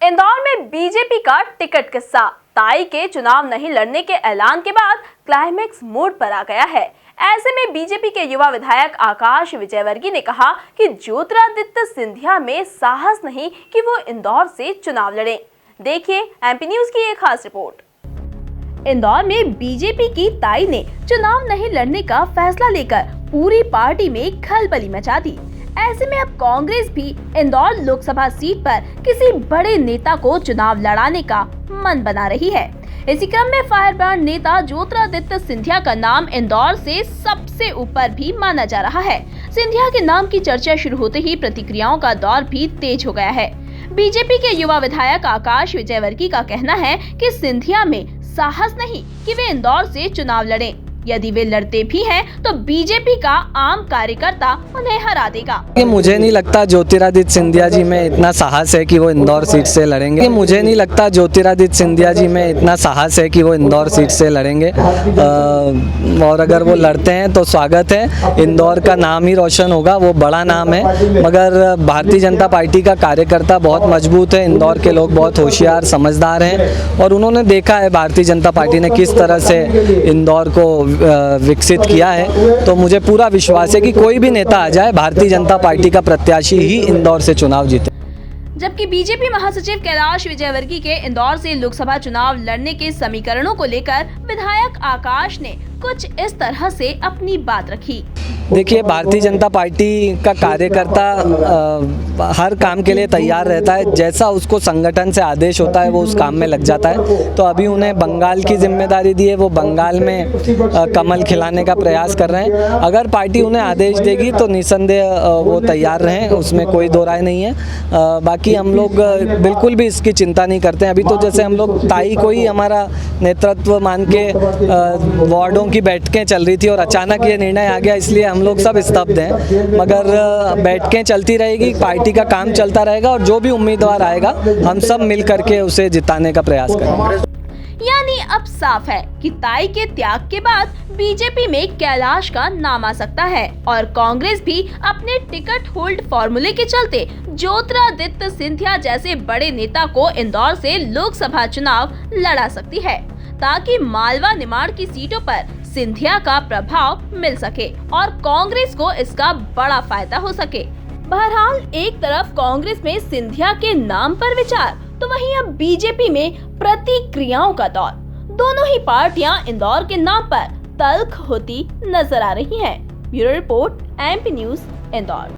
इंदौर में बीजेपी का टिकट किस्सा। ताई के चुनाव नहीं लड़ने के ऐलान के बाद क्लाइमेक्स मोड पर आ गया है। ऐसे में बीजेपी के युवा विधायक आकाश विजयवर्गीय ने कहा कि ज्योतिरादित्य सिंधिया में साहस नहीं कि वो इंदौर से चुनाव लड़ें। देखिए एमपी न्यूज की एक खास रिपोर्ट। इंदौर में बीजेपी की ताई ने चुनाव नहीं लड़ने का फैसला लेकर पूरी पार्टी में खलबली मचा दी। ऐसे में अब कांग्रेस भी इंदौर लोकसभा सीट पर किसी बड़े नेता को चुनाव लड़ाने का मन बना रही है। इसी क्रम में फायरब्रांड नेता ज्योतिरादित्य सिंधिया का नाम इंदौर से सबसे ऊपर भी माना जा रहा है। सिंधिया के नाम की चर्चा शुरू होते ही प्रतिक्रियाओं का दौर भी तेज हो गया है। बीजेपी के युवा विधायक आकाश विजयवर्गीय का कहना है कि सिंधिया में साहस नहीं कि वे इंदौर से चुनाव लड़ें। यदि वे लड़ते भी हैं तो बीजेपी का आम कार्यकर्ता उन्हें हरा देगा। मुझे नहीं लगता ज्योतिरादित्य सिंधिया जी में इतना साहस है कि वो इंदौर सीट से लड़ेंगे। मुझे नहीं लगता ज्योतिरादित्य सिंधिया जी में इतना साहस है कि वो इंदौर सीट से लड़ेंगे। और अगर वो लड़ते हैं तो स्वागत है। इंदौर का नाम ही रोशन होगा, वो बड़ा नाम है। मगर भारतीय जनता पार्टी का कार्यकर्ता बहुत मजबूत है। इंदौर के लोग बहुत होशियार समझदार हैं और उन्होंने देखा है भारतीय जनता पार्टी ने किस तरह से इंदौर को विकसित किया है। तो मुझे पूरा विश्वास है कि कोई भी नेता आ जाए, भारतीय जनता पार्टी का प्रत्याशी ही इंदौर से चुनाव जीते। जबकि बीजेपी महासचिव कैलाश विजयवर्गीय के इंदौर से लोकसभा चुनाव लड़ने के समीकरणों को लेकर विधायक आकाश ने कुछ इस तरह से अपनी बात रखी। देखिए, भारतीय जनता पार्टी का कार्यकर्ता हर काम के लिए तैयार रहता है। जैसा उसको संगठन से आदेश होता है वो उस काम में लग जाता है। तो अभी उन्हें बंगाल की जिम्मेदारी दी है, वो बंगाल में कमल खिलाने का प्रयास कर रहे हैं। अगर पार्टी उन्हें आदेश देगी तो निसंदेह वो तैयार रहें, उसमें कोई दो राय नहीं है। बाकी हम लोग बिल्कुल भी इसकी चिंता नहीं करते हैं। अभी तो जैसे हम लोग ताई को ही हमारा नेतृत्व मान के वार्डों की बैठकें चल रही थी और अचानक ये निर्णय आ गया, इसलिए हम लोग सब स्तब्ध हैं। मगर बैठकें चलती रहेगी, पार्टी का काम चलता रहेगा और जो भी उम्मीदवार आएगा हम सब मिल करके उसे जिताने का प्रयास करेंगे। यानी अब साफ है कि ताई के त्याग के बाद बीजेपी में कैलाश का नाम आ सकता है और कांग्रेस भी अपने टिकट होल्ड फॉर्मूले के चलते ज्योतिरादित्य सिंधिया जैसे बड़े नेता को इंदौर से लोकसभा चुनाव लड़ा सकती है, ताकि मालवा निमाड़ की सीटों पर सिंधिया का प्रभाव मिल सके और कांग्रेस को इसका बड़ा फायदा हो सके। बहरहाल एक तरफ कांग्रेस में सिंधिया के नाम पर विचार, तो वहीं अब बीजेपी में प्रतिक्रियाओं का दौर। दोनों ही पार्टियां इंदौर के नाम पर तल्ख होती नजर आ रही हैं। Bureau report, MP news, Indore.